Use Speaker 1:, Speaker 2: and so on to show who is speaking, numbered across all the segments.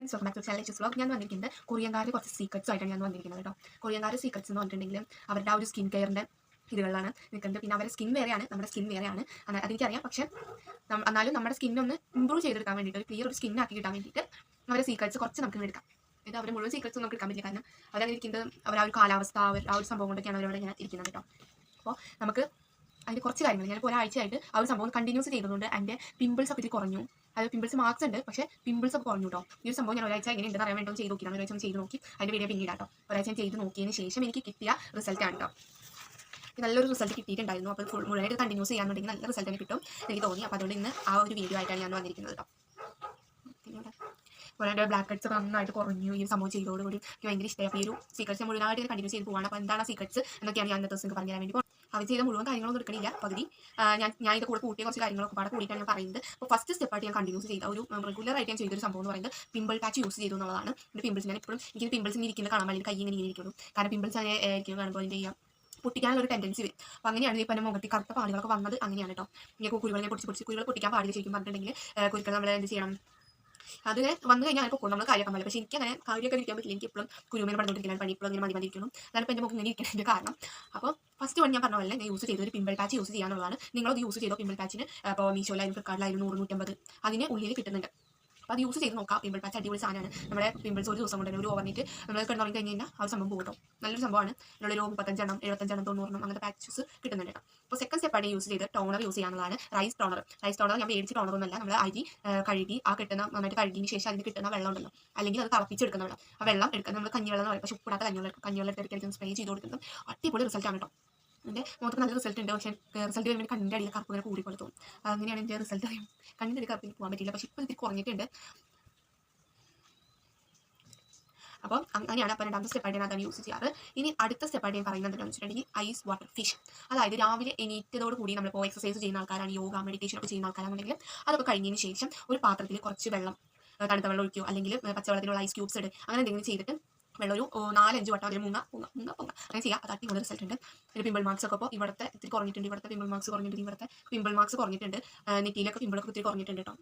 Speaker 1: Welcome back to channel vlog. ഞാൻ വന്നിരിക്കുന്നത് കൊറിയൻകാരുടെ കുറച്ച് സീക്രറ്റ്സ് ആയിട്ടാണ് ഞാൻ വന്നിരിക്കുന്നത് കേട്ടോ. കൊറിയൻകാരുടെ സീക്രറ്റ്സ് എന്ന് പറഞ്ഞിട്ടുണ്ടെങ്കിൽ അവരുടെ ആ ഒരു സ്കിൻ കെയറിൻ്റെ ഇതുകളിലാണ് നിൽക്കുന്നത്. പിന്നെ അവരുടെ സ്കിൻ വേറെയാണ്, നമ്മുടെ സ്കിൻ വേറെയാണ്. അതെനിക്കറിയാം. പക്ഷേ എന്നാലും നമ്മുടെ സ്കിന്നൊന്ന് ഇമ്പ്രൂവ് ചെയ്തെടുക്കാൻ വേണ്ടിയിട്ട്, ഒരു ക്ലിയർ ഒരു സ്കിൻ ആക്കി കിട്ടാൻ വേണ്ടിയിട്ട് അവരുടെ സീക്രറ്റ്സ് കുറച്ച് നമുക്ക് എടുക്കാം. ഇത് അവരുടെ മുഴുവൻ സീക്രറ്റ്സ് നമുക്ക് എടുക്കാൻ പറ്റില്ല. കാരണം അവരങ്ങനെ ഇരിക്കുന്നത് അവർ ആ ഒരു കാലാവസ്ഥ, ആ ഒരു സംഭവം കൊണ്ടൊക്കെയാണ് അവരവിടെ ഇങ്ങനെ ഇരിക്കുന്നത് കേട്ടോ. അപ്പോൾ നമുക്ക് അതിന് കുറച്ച് കാര്യങ്ങൾ ഞാനിപ്പോൾ ഒരാഴ്ചയായിട്ട് ആ ഒരു സംഭവം കണ്ടിന്യൂസ് ചെയ്തതുകൊണ്ട് എൻ്റെ പിമ്പിൾസ് ഒക്കെ ഇത്തിരി കുറഞ്ഞു. അത് പിമ്പിൾസ് മാർക്സ് ഉണ്ട്, പക്ഷേ പിമ്പിൾസ് ഒക്കെ കുറഞ്ഞു കേട്ടോ. ഈ ഒരു സംഭവം ഞാൻ ഒരാഴ്ച എങ്ങനെ ഉണ്ടെന്ന് അറിയാൻ വേണ്ടി ചെയ്ത് നോക്കി. ഒരാഴ്ച ചെയ്ത് നോക്കി, അതിൻ്റെ വീഡിയോ പിന്നീട് കേട്ടോ. ഒരാഴ്ച ചെയ്ത് നോക്കിയതിന് ശേഷം എനിക്ക് കിട്ടിയ റിസൾട്ടാണ് കേട്ടോ. നല്ലൊരു റിസൾട്ട് കിട്ടിയിട്ടുണ്ടായിരുന്നു. അപ്പോൾ മുഴുവനായിട്ട് കണ്ടിന്യൂസ് ചെയ്യാന്നുണ്ടെങ്കിൽ നല്ല റിസൾട്ട് കിട്ടും എനിക്ക് തോന്നി. അപ്പോൾ അതുകൊണ്ട് ഇന്ന് ആ ഒരു വീഡിയോ ആയിട്ടാണ് ഞാൻ വന്നിരിക്കുന്നത് കേട്ടോ. അതുപോലെ ബ്ലാക്ക് ഹെഡ്സ് നന്നായിട്ട് കുറഞ്ഞു ഈ സംഭവം ചെയ്തതോടുകൂടി. എനിക്ക് ഭയങ്കര ഇഷ്ടമായി. അപ്പോൾ ഈ ഒരു സീക്രറ്റ്സ് മുഴുവനായിട്ട് കണ്ടിന്യൂസ് ചെയ്ത് പോകാണ്. അപ്പോൾ എന്താണ് സീക്രറ്റ്സ് എന്നൊക്കെയാണ് ഞാൻ ഇന്നത്തെ ദിവസം പറഞ്ഞു തരാൻ വേണ്ടി. അവർ ചെയ്ത മുഴുവൻ കാര്യങ്ങളൊന്നും എടുക്കണില്ല, പകുതി ഞാൻ ഇത് കൂടെ കൂട്ടിയ കുറച്ച് കാര്യങ്ങളൊക്കെ പാടെ കൂടിയിട്ടാണ് ഞാൻ പറയുന്നത്. അപ്പോൾ ഫസ്റ്റ് സ്റ്റെപ്പായിട്ട് ഞാൻ കണ്ടിന്യൂസ് ചെയ്ത ഒരു റെഗുലർ ആയിട്ട് ഞാൻ ചെയ്തൊരു സംഭവം എന്ന് പറയുന്നത് പിമ്പിൾ പാച്ച് യൂസ് ചെയ്തു എന്നുള്ളതാണ്. എൻ്റെ പിമ്പിൾസ് ഞാൻ എപ്പോഴും എനിക്ക് പിമ്പിൾസ് ഇങ്ങനെ ഇരിക്കുന്നത് കാണാൻ വേണ്ടി കൈ ഇങ്ങനെ ഇരിക്കുള്ളൂ. കാരണം പിമ്പിൾസ് അങ്ങനെ ഇരിക്കുന്നത് കാണുമ്പോൾ അതിൻ്റെ ചെയ്യാം പൊട്ടിക്കാനുള്ള ഒരു ടെൻഡൻസി വരും. അപ്പോൾ അങ്ങനെയാണ് ഇപ്പോൾ എൻ്റെ മുഖത്ത് കറുത്ത പാടുകളൊക്കെ വന്നത്. അങ്ങനെയാണ് കേട്ടോ. ഇങ്ങനെ കുരുകളെ പൊടിച്ച് കുരുകൾ പൊട്ടിക്കാൻ പാടില്ല ശരിക്കും പറഞ്ഞിട്ടുണ്ടെങ്കിൽ. കുരുക്കൾ നമ്മൾ എന്ത് ചെയ്യണം, അത് വന്നു കഴിഞ്ഞാൽ ഇപ്പോൾ നമ്മൾ കാര്യമാക്കാൻ പറ്റില്ല. പക്ഷേ എനിക്ക് അങ്ങനെ കാര്യമൊക്കെ ഇരിക്കാൻ പറ്റില്ല. എനിക്ക് എപ്പോഴും കുരുമേനെ പറഞ്ഞുകൊണ്ടിരിക്കണം, പണി ഇപ്പോഴും ഇങ്ങനെ മതിയിരിക്കണം. അതാണ് ഇപ്പോൾ എൻ്റെ മുഖം ഇങ്ങനെ ഇരിക്കുന്നതിൻ്റെ കാരണം. അപ്പോൾ ഫസ്റ്റ് വൺ ഞാൻ പറഞ്ഞ പോലെ ഞാൻ യൂസ് ചെയ്ത ഒരു പിമ്പിൾ പാച്ച് യൂസ് ചെയ്യാനുള്ളതാണ്. നിങ്ങളത് യൂസ് ചെയ്തോ. പിമ്പിൾ പാച്ചിന് ഇപ്പോൾ മീഷോയിലായാലും ഫ്ലിപ്കാർട്ടിലായാലും 100-150 അതിന് ഉള്ളിൽ കിട്ടുന്നുണ്ട്. അപ്പോൾ അത് യൂസ് ചെയ്ത് നോക്കാം. പിമ്പിൾ പാച്ച് അടിപൊളി സാധനമാണ്. നമ്മുടെ പിമ്പിൾസ് ഒരു ദിവസം കൊണ്ട് തന്നെ ഒരു ഓവർനൈറ്റ് നമ്മൾ കിടന്നുറങ്ങി കഴിഞ്ഞ് കഴിഞ്ഞാൽ ആ ഒരു സംഭവം പോകും. നല്ലൊരു സംഭവമാണ്. നമ്മളൊരു 35 എണ്ണം 75 എണ്ണം 90 എണ്ണം അങ്ങനത്തെ പാച്ചസ് കിട്ടുന്നുണ്ട് കേട്ടോ. അപ്പോൾ സെക്കൻഡ് സ്റ്റെപ്പായിട്ട് യൂസ് ചെയ്ത് ടോണർ യൂസ് ചെയ്യാനുള്ളതാണ്. റൈസ് ടോണർ ഞാൻ മേടിച്ച് ടോണറൊന്നുമല്ല. നമ്മൾ അരി കഴുകി ആ കിട്ടുന്ന നന്നായിട്ട് കഴുകിയതിന് ശേഷം അതിന് കിട്ടുന്ന വെള്ളം ഉണ്ടല്ലോ, അല്ലെങ്കിൽ അത് തിളപ്പിച്ചെടുക്കുന്ന വെള്ളം, ആ വെള്ളം എടുക്കുന്നത് നമ്മൾ കഞ്ഞിവെള്ളം എന്ന് പറയും. പക്ഷേ ഉപ്പിടാത്ത കഞ്ഞിവെള്ളം എടുത്തിട്ട് സ്പ്രേ ചെയ്ത് കൊടുക്കുന്നത് അടിപൊളി റിസൾട്ടാണ് കേട്ടോ. എൻ്റെ മുഖത്ത് നല്ല റിസൾട്ട് ഉണ്ട്. പക്ഷേ റിസൾട്ട് വരുമ്പോൾ കണ്ണിൻ്റെ അടിയിൽ കറുപ്പ് ഇങ്ങനെ കൂടി പോലെ തോന്നും. അങ്ങനെയാണ് എൻ്റെ റിസൾട്ട് അറിയാം. കണ്ണിൻ്റെ അടിയിൽ കറുപ്പിന് പോകാൻ പറ്റില്ല. പക്ഷേ ഇപ്പോൾ ഇതിൽ കുറഞ്ഞിട്ടുണ്ട്. അപ്പോൾ അങ്ങനെയാണ്. അപ്പോൾ രണ്ടാമത്തെ സ്റ്റെപ്പായിട്ട് ഞാൻ അതാണ് യൂസ് ചെയ്യാറ്. ഇനി അടുത്ത സ്റ്റെപ്പായിട്ട് ഞാൻ പറയുന്നത് എന്താണെന്ന് വെച്ചിട്ടുണ്ടെങ്കിൽ ഐസ് വാട്ടർ ഫിഷ്. അതായത് രാവിലെ എണീറ്റതോട് കൂടി നമ്മളിപ്പോൾ എക്സസൈസ് ചെയ്യുന്ന ആൾക്കാരാണ്, യോഗ മെഡിറ്റേഷൻ ഒക്കെ ചെയ്യുന്ന ആൾക്കാരാണെന്നുണ്ടെങ്കിൽ അതൊക്കെ കഴിഞ്ഞതിന് ശേഷം ഒരു പാത്രത്തിൽ കുറച്ച് വെള്ളം, തണുത്ത വെള്ളം ഒഴിക്കുകയോ അല്ലെങ്കിൽ പച്ചവെള്ളത്തിലുള്ള ഐസ് ക്യൂബ്സ് ഇട്ട് അങ്ങനെ എന്തെങ്കിലും ചെയ്തിട്ട് വെള്ളം ഒരു 4-5 വട്ടം അതിൽ മുങ്ങ അങ്ങനെ ചെയ്യുക. അത് അടിപൊളി റിസൾട്ട് ഉണ്ട്. ഒരു പിമ്പിൾ മാർക്സ് ഒക്കെ ഇപ്പോൾ ഇവിടുത്തെ ഇത്തിരി കുറഞ്ഞിട്ടുണ്ട്. ഇവിടുത്തെ പിമ്പിൾ മാർക്സ് കുറഞ്ഞിട്ടുണ്ട്. നെറ്റിയിലൊക്കെ പിമ്പിളൊക്കെ ഇത്തിരി കുറഞ്ഞിട്ടുണ്ട് കേട്ടോ.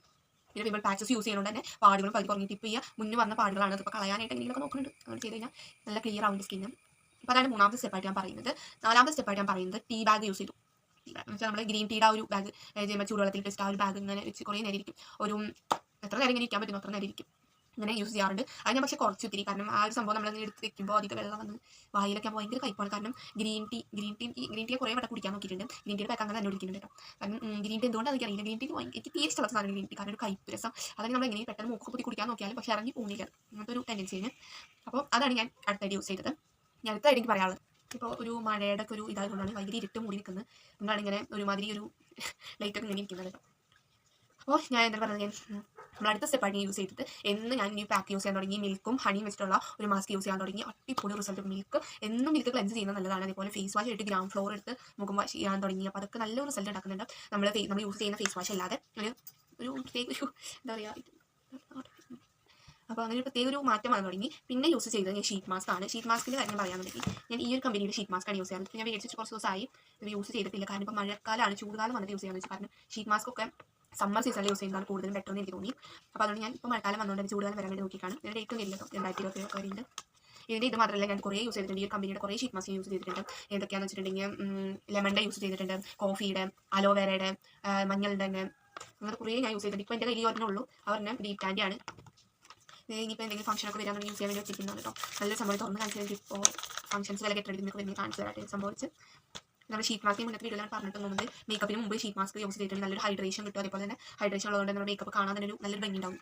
Speaker 1: പിന്നെ പിമ്പിൾ പാച്ചസ് യൂസ് ചെയ്യുന്നതുകൊണ്ട് തന്നെ പാടുകൾ പകുതി കുറഞ്ഞിട്ട് ഇപ്പോൾ ഈ മുന്നേ വന്ന പാടുകളാണ്. ഇപ്പോൾ കളയാനായിട്ട് എന്തെങ്കിലുമൊക്കെ നോക്കുന്നുണ്ട്. അങ്ങനെ ചെയ്ത് കഴിഞ്ഞാൽ നല്ല ക്ലിയർ ആവുന്ന സ്കിന്നും. അപ്പോൾ അതാണ് മൂന്നാമത്തെ സ്റ്റെപ്പായിട്ട് ഞാൻ പറയുന്നത്. നാലാമത്തെ സ്റ്റെപ്പായിട്ട് ഞാൻ പറയുന്നത് ടീ ബാഗ് യൂസ് ചെയ്തു. എന്ന് വെച്ചാൽ നമ്മൾ ഗ്രീൻ ടീയുടെ ആ ഒരു ബാഗ് ചൂടുവെള്ളത്തിൽ ടെസ്റ്റ് ആ ഒരു ബാഗ് ഇങ്ങനെ വെച്ച് കുറേ നേരം ഇരിക്കും. ഒരു എത്ര നേരം ഇങ്ങനെ ഇരിക്കാൻ പറ്റും അത്ര നേരം ഇരിക്കും. അങ്ങനെ യൂസ് ചെയ്യാറുണ്ട്. അത് ഞാൻ പക്ഷേ കുറച്ച് ഒത്തിരി, കാരണം ആ ഒരു സംഭവം നമ്മളങ്ങനെ എടുത്ത് വെക്കുമ്പോൾ അധികം വെള്ളം വന്ന് വായിലൊക്കെ ഭയങ്കര കയ്പ്പാണ്. കാരണം ഗ്രീൻ ടീ കുറേ വട്ടം കുടിക്കാൻ നോക്കിയിട്ടുണ്ട്. ഗ്രീൻ ടീയുടെ പാക്ക് അങ്ങനെ തന്നെ കുടിക്കുന്നുണ്ട് കേട്ടോ. കാരണം ഗ്രീൻ ടീ എന്തുകൊണ്ട് എനിക്കറിയില്ല. ഗ്രീൻ ടീ എനിക്ക് തീരെ ഇഷ്ടമുള്ള സാധനം ഗ്രീൻ ടീ. കാരണം ഒരു കയ്പ്പ് രസം, അതായത് നമ്മൾ എങ്ങനെ പെട്ടെന്ന് മൂക്ക് കുത്തി കുടിക്കാൻ നോക്കിയാലും പക്ഷേ ഇറങ്ങി പോകുന്നില്ല. അങ്ങനത്തെ ഒരു ടെൻഡൻസിന്. അപ്പോൾ അതാണ് ഞാൻ അടുത്തായിട്ട് യൂസ് ചെയ്തത്. ഞാൻ അടുത്തായിട്ട് എനിക്ക് പറയാനുള്ളത്, ഇപ്പോൾ ഒരു മഴയുടെ ഒക്കെ ഒരു ഇതായതുകൊണ്ടാണ് ഭയങ്കര ഇരുട്ട് മൂടി നിൽക്കുന്നത്. നമ്മളാണ് ഇങ്ങനെ ഒരുമാതിരി ഒരു ലൈറ്റൊക്കെ ഇങ്ങനെ ഇരിക്കുന്നത് കേട്ടോ. അപ്പോൾ ഞാൻ എന്താ പറഞ്ഞത്, നമ്മൾ അടുത്ത സ്റ്റെപ്പായിട്ട് യൂസ് ചെയ്തിട്ട് എന്ന് ഞാൻ ഈ പാക്ക് യൂസ് ചെയ്യാൻ തുടങ്ങി. മിൽക്കും ഹണിയും വെച്ചിട്ടുള്ള ഒരു മാസ്ക് യൂസ് ചെയ്യാൻ തുടങ്ങി. അടിപൊളി റിസൾട്ട്. മിൽക്ക് ക്ലെൻസ് ചെയ്യുന്നത് നല്ലതാണ്. അതേപോലെ ഫേസ് വാഷ് ആയിട്ട് ഗ്രാം ഫ്ലോർ എടുത്ത് മുഖം വാഷ് ചെയ്യാൻ തുടങ്ങി. അപ്പോൾ അതൊക്കെ നല്ലൊരു റിസൾട്ട് ഉണ്ടാക്കുന്നുണ്ട്. നമ്മൾ യൂസ് ചെയ്യുന്ന ഫേസ് വാഷ് അല്ലാതെ ഒരു പ്രത്യേക എന്താ പറയുക, അപ്പോൾ അങ്ങനെ പ്രത്യേക ഒരു മാറ്റം വന്നു തുടങ്ങി. പിന്നെ യൂസ് ചെയ്തത് ഞാൻ ഷീറ്റ് മാസ്ക് ആണ്. ഷീറ്റ് മാസ്കിൻ്റെ കാര്യം പറയാമെന്നുണ്ടെങ്കിൽ ഞാൻ ഈ ഒരു കമ്പനിയുടെ ഷീറ്റ് മാസ്ക് ആണ് യൂസ് ചെയ്യാൻ. ഞാൻ മേടിച്ചിട്ട് കുറച്ച് ദിവസമായി ഇത് യൂസ് ചെയ്തിട്ടില്ല. കാരണം ഇപ്പോൾ മഴക്കാലമാണ്, ചൂടുകാലം വന്നിട്ട് യൂസ് ചെയ്യാമെന്ന് വെച്ചാൽ. കാരണം ഷീറ്റ് മാസ്ക് ഒക്കെ സമ്മർ സീസണിൽ യൂസ് ചെയ്യുന്നതാണ് കൂടുതലും ബെറ്റർ എന്ന് എനിക്ക് തോന്നി. അപ്പോൾ അതുകൊണ്ട് ഞാൻ ഇപ്പോൾ മഴക്കാലം വന്നുകൊണ്ട് ചൂടുകാലം വരാൻ വേണ്ടി നോക്കിയിട്ടാണ്. ഇതിൻ്റെ ഡേറ്റ് ഒന്നും ഇല്ല കേട്ടോ, 2020 ഒക്കെ വരുന്നുണ്ട്. ഇതിൻ്റെ ഇത് മാത്രമല്ല, ഞാൻ കുറേ യൂസ് ചെയ്തിട്ടുണ്ട്. ഈ കമ്പനിയുടെ കുറേ ഷീറ്റ് മാസ്ക് യൂസ് ചെയ്തിട്ടുണ്ട്. ഏതൊക്കെയാണെന്ന് വെച്ചിട്ടുണ്ടെങ്കിൽ ലെമണിൻ്റെ യൂസ് ചെയ്തിട്ടുണ്ട്, കോഫിയുടെ, അലോവേരയുടെ, മഞ്ഞളുടെ, അങ്ങനെ കുറേ ഞാൻ യൂസ് ചെയ്തിട്ടുണ്ട്. ഇപ്പോൾ എൻ്റെ കയ്യിൽ ഒരെണ്ണമുള്ളൂ. അവരുടെ ഡീപ് കാൻഡിയാണ്. ഇനിയിപ്പോൾ എന്തെങ്കിലും ഫംഗ്ഷനൊക്കെ വരാൻ യൂസ് ചെയ്യാൻ വേണ്ടി വെച്ചിരിക്കുന്നതാണ് കേട്ടോ. നല്ലൊരു സംഭവം തുറന്ന് കാണിച്ചു തരാം. ഇപ്പോൾ ഫംഗ്ഷൻസ് വില കെട്ടിടങ്ങൾക്ക് വരുന്നത് കാണിച്ചു തരാനായിട്ട് സംഭവിച്ച്. നമ്മൾ ഷീറ്റ് മാസ്കിന് മുന്നത്തെ വീഡിയോയിലാണ് പറഞ്ഞിട്ട് പോകുന്നത്. മേക്കപ്പിന് മുമ്പ് ഷീറ്റ് മാസ്ക് യൂസ് ചെയ്തിട്ടുണ്ട്. നല്ലൊരു ഹൈഡ്രേഷൻ കിട്ടും. അതേപോലെ തന്നെ ഹൈഡ്രേഷൻ ഉള്ളതുകൊണ്ട് നമ്മുടെ മേക്കപ്പ് കാണാൻ തന്നെ നല്ലൊരു ഭംഗി ഉണ്ടാവും.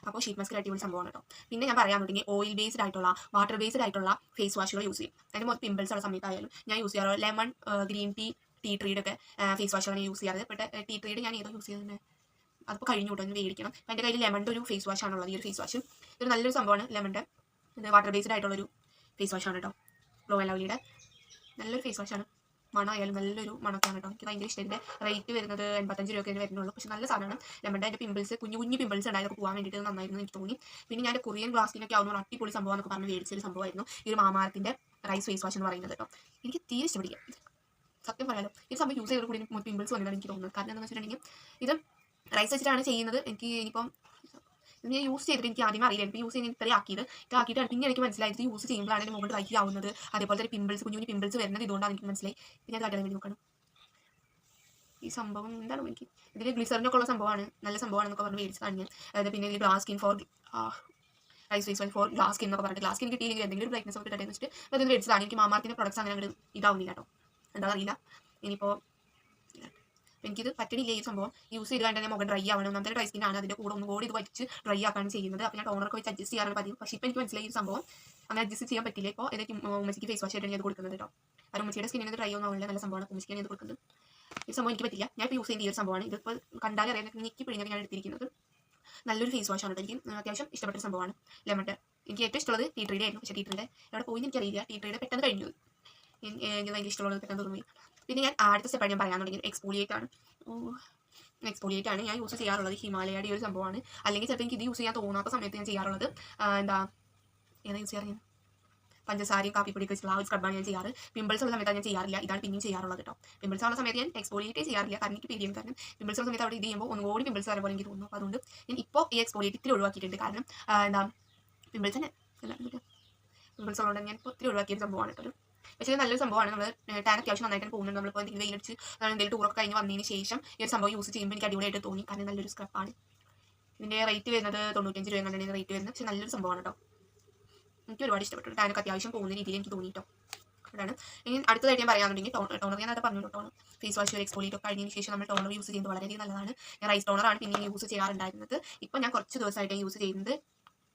Speaker 1: അപ്പോൾ ഷീറ്റ് മാസ്ക് അടിപൊളി സംഭവമാണ് കേട്ടോ. പിന്നെ ഞാൻ പറയാമെന്നുണ്ടെങ്കിൽ ഓയിൽ ബേസ്ഡ് ആയിട്ടുള്ള, വാട്ടർ ബേസ്ഡ് ആയിട്ടുള്ള ഫേസ് വാഷുകൾ യൂസ് ചെയ്യും. അതിന് മൊത്തം പിമ്പിൾസ് ഉള്ള സമയത്തായാലും ഞാൻ യൂസ് ചെയ്യാറ് ലെമൺ, ഗ്രീൻ ടീ ട്രീയുടെ ഒക്കെ ഫേസ് വാഷാണ് യൂസ് ചെയ്യാറ്. പക്ഷേ ടീ ട്രീയുടെ ഞാൻ ഏതോ യൂസ് ചെയ്തത് അതിപ്പോൾ കഴിഞ്ഞു കേട്ടോ, ഒന്ന് മേടിക്കണം. അപ്പോൾ എൻ്റെ കയ്യിൽ ലെമണിൻ്റെ ഒരു ഫേസ് വാഷ് ആണുള്ളത്. ഈ ഒരു ഫേസ് വാഷ് ഇതൊരു നല്ലൊരു സംഭവമാണ്. ലെമണിൻ്റെ ഇത് വാട്ടർ ബേസ്ഡ് ആയിട്ടുള്ളൊരു ഫേസ് വാഷാണ് കേട്ടോ. ഗ്ലോ ആൻഡ് ലവ്ലിയുടെ നല്ലൊരു ഫേസ് വാഷാണ്. മണമായാലും നല്ലൊരു മണക്കാണ് കേട്ടോ. എനിക്ക് ഭയങ്കര ഇഷ്ടം. ഇതിൻ്റെ റേറ്റ് വരുന്നത് 85 രൂപയൊക്കെ വരുന്നുള്ളൂ. പക്ഷേ നല്ല സാധനമാണ്. ലെമണിൻ്റെ അതിൻ്റെ പിമ്പിൾസ് കുഞ്ഞു പിമ്പിൾസ് ഉണ്ടായതൊക്കെ പോകാൻ വേണ്ടിയിട്ട് നന്നായിരുന്നു എനിക്ക് തോന്നി. പിന്നെ ഞാൻ കൊറിയൻ ഗ്ലാസ്സിനൊക്കെ ആവുന്ന അടിപൊളി സംഭവം എന്നൊക്കെ പറഞ്ഞ് മേടിച്ചൊരു സംഭവമായിരുന്നു ഈ ഒരു മാമാർത്തിൻ്റെ റൈസ് ഫേസ് വാഷ് എന്ന് പറയുന്നത് കേട്ടോ. എനിക്ക് തീരെ ഇഷ്ടപ്പെടില്ല, സത്യം പറയാലോ. ഈ സംഭവം യൂസ് ചെയ്തോട് കൂടി പിമ്പിൾസ് വന്നതാണ് എനിക്ക് തോന്നുന്നത്. കാരണം എന്താണെന്ന് വെച്ചിട്ടുണ്ടെങ്കിൽ ഇത് റൈസ് വെച്ചിട്ടാണ് ചെയ്യുന്നത്. ഇനിയിപ്പം ഇത് ഞാൻ യൂസ് ചെയ്തിട്ട് എനിക്ക് ആദ്യം അറിയില്ല, എനിക്ക് യൂസ് ചെയ്യുന്ന ഇതാക്കിയിട്ടാണ് പിന്നെ എനിക്ക് മനസ്സിലായത് യൂസ് ചെയ്യുമ്പോഴാണ് എൻ്റെ മുഖം ഡ്രൈ ആവുന്നത്, അതേപോലെ തന്നെ പിമ്പിൾസ് കുഞ്ഞു കുഞ്ഞു പിമ്പിൾസ് വരുന്നത് ഇതുകൊണ്ടാണ് എനിക്ക് മനസ്സിലായി. പിന്നെ അത് കാട്ടാൻ വേണ്ടി നോക്കണം. ഈ സംഭവം എന്താണ് എനിക്ക് ഇതിൽ ഗ്ലിസറിനൊക്കെ ഉള്ള സംഭവമാണ്, നല്ല സംഭവമാണെന്നൊക്കെ പറഞ്ഞ് മേടിച്ചതാണ് ഞാൻ. അതായത് പിന്നെ ഈ glass skin for rice face for glass skin എന്നൊക്കെ പറഞ്ഞിട്ട് ഗ്ലാസ് സ്കിൻ കിട്ടിയില്ലെങ്കിൽ എന്തെങ്കിലും ബ്രൈറ്റ്നസ് ഒക്കെ കിട്ടട്ടെ വെച്ചിട്ട് അതൊന്ന് മേടിച്ചതാണ്. എനിക്ക് മാമാർത്തിൻ്റെ പ്രൊഡക്ട്സ് അങ്ങനെ അങ്ങോട്ട് ഇതാവുന്നില്ല കേട്ടോ, എന്താ അറിയില്ല. ഇനിയിപ്പോൾ എനിക്കിത് പറ്റണില്ല ഈ സംഭവം യൂസ് ചെയ്ത് കണ്ട് തന്നെ മുഖം ഡ്രൈ ആവണം. നമ്മുടെ ഡ്രൈ സ്കിൻ ആണ്, അതിൻ്റെ കൂടെ ഒന്നും കൂടി ഇത് വച്ച് ഡ്രൈ ആക്കാണ് ചെയ്യുന്നത്. അപ്പോൾ ഞാൻ ടോണറൊക്കെ വെച്ച് അഡ്ജസ്റ്റ് ചെയ്യാറുണ്ട് പതിവ്. പക്ഷേ ഇപ്പോൾ എനിക്ക് മനസ്സിലായി ഈ സംഭവം അങ്ങനെ അഡ്ജസ്റ്റ് ചെയ്യാൻ പറ്റില്ല. ഇപ്പോൾ എനിക്ക് ഉമ്മച്ചിക്ക് ഫേസ് വാഷ് ആയിട്ടാണ് ഇത് കൊടുക്കുന്നത് കേട്ടോ. കാരണം ഉമ്മച്ചിയുടെ സ്കിന്നിന് ഡ്രൈ ഒന്നും ആവില്ല, നല്ല സംഭവമാണ്. ഉമ്മച്ചിക്കാണ് ഇത് കൊടുക്കുന്നത്. ഈ സംഭവം എനിക്ക് പറ്റില്ല, ഞാൻ ഇപ്പോൾ യൂസ് ചെയ്യുന്ന ഈ ഒരു സംഭവമാണ്. ഇതിപ്പോൾ കണ്ടാലും അറിയാൻ ഞെക്കി പിഴിഞ്ഞാൽ ഞാൻ എടുത്തിരിക്കുന്നത് നല്ലൊരു ഫേസ് വാഷാണ് കേട്ടോ. എനിക്ക് അത്യാവശ്യം ഇഷ്ടപ്പെട്ട സംഭവമാണ് ലെമൺ. എനിക്ക് ഏറ്റവും ഇഷ്ടമുള്ളത് ടീ ട്രീയുടെ ആയിരുന്നു, പക്ഷേ ടീ ട്രീയുടെ എവിടെ പോയി എനിക്കറിയില്ല. ടീ ട്രീയുടെ പെട്ടെന്ന് കഴിഞ്ഞു, എനിക്ക് ഭയങ്കര ഇഷ്ടമുള്ളത് പെട്ടെന്ന് തോന്നി. പിന്നെ ഞാൻ അടുത്ത സ്റ്റെപ്പായിട്ട് ഞാൻ പറയാനുണ്ടെങ്കിൽ എക്സ്ഫോളിയേറ്റ് ആണ്. ഞാൻ യൂസ് ചെയ്യാറുള്ളത് ഹിമാലയയുടെ ഒരു സംഭവമാണ്. അല്ലെങ്കിൽ ചിലപ്പോൾ എനിക്ക് ഇത് യൂസ് ചെയ്യാൻ തോന്നാത്ത സമയത്ത് ഞാൻ ചെയ്യാറുള്ളത് ഏതാ യൂസ് ചെയ്യാറ് ഞാൻ പഞ്ചസാരയും കാപ്പിപ്പൊടിയൊക്കെ വെച്ചിട്ടുള്ള ആ ഒരു സ്ക്രബാണ് ഞാൻ ചെയ്യാറ്. പിമ്പിൾസ് ഉള്ള സമയത്ത് ഞാൻ ചെയ്യാറില്ല, ഇതാണ് പിന്നെയും ചെയ്യാറുള്ളത് കേട്ടോ. പിമ്പിൾസ് ഉള്ള സമയത്ത് ഞാൻ എക്സ്ഫോളിയേറ്റ് ചെയ്യാറില്ല, കാരണം എനിക്ക് പേടിയും. കാരണം പിമ്പിൾസ് ഉള്ള സമയത്ത് അവിടെ ഇത് ചെയ്യുമ്പോൾ ഒന്നുകൂടി പിമ്പിൾസ് വരെ പോലെ എനിക്ക് തോന്നുന്നു. അപ്പോൾ അതുകൊണ്ട് ഞാൻ ഇപ്പോൾ ഈ എക്സ്ഫോളിയേറ്റ് ഇത്തിരി ഒഴിവാക്കിയിട്ടുണ്ട്. കാരണം പിമ്പിൾസ് തന്നെ പിമ്പിൾസ് ഉള്ളതുകൊണ്ട് ഞാൻ ഇപ്പോൾ ഒത്തിരി ഒഴിവാക്കിയ സംഭവമാണ് കേട്ടോ. പക്ഷേ ഇത് നല്ലൊരു സംഭവമാണ്. നമ്മൾ ടാൻ അത്യാവശ്യം നന്നായിട്ട് പോകുന്നുണ്ട്. നമ്മളിപ്പോൾ എന്തെങ്കിലും വെയിലടിച്ച് എന്തെങ്കിലും ടൂറൊക്കെ കഴിഞ്ഞ് വന്നതിന് ശേഷം ഈ ഒരു സംഭവം യൂസ് ചെയ്യുമ്പോൾ എനിക്ക് അടിപൊളിയായിട്ട് തോന്നി. കാരണം നല്ലൊരു സ്ക്രബാണ്. ഇതിൻ്റെ റേറ്റ് വരുന്നത് 95 രൂപ എന്നാണ് റേറ്റ് വരുന്നത്. പക്ഷേ നല്ലൊരു സംഭവമാണ് കേട്ടോ. എനിക്ക് ഒരുപാട് ഇഷ്ടപ്പെട്ടു. ടാനൊക്കെ അത്യാവശ്യം പോകുന്ന രീതിയിൽ എനിക്ക് തോന്നിയിട്ടോ. അതാണ് ഇനി അടുത്തതായിട്ട് ഞാൻ പറയാനുണ്ടെങ്കിൽ ടോണർ ഞാൻ അത് പറഞ്ഞു. ടോണർ ഫേസ് വാഷ് എക്സ്ഫോളിയേറ്റ് ഒക്കെ കഴിഞ്ഞതിന് ശേഷം നമ്മൾ ടോണർ യൂസ് ചെയ്യുന്നത് വളരെയധികം നല്ലതാണ്. ഞാൻ റൈസ് ടോണറാണ് പിന്നെ യൂസ് ചെയ്യാറുണ്ടായിരുന്നത്. ഇപ്പോൾ ഞാൻ കുറച്ച് ദിവസമായിട്ട് യൂസ് ചെയ്യുന്നത്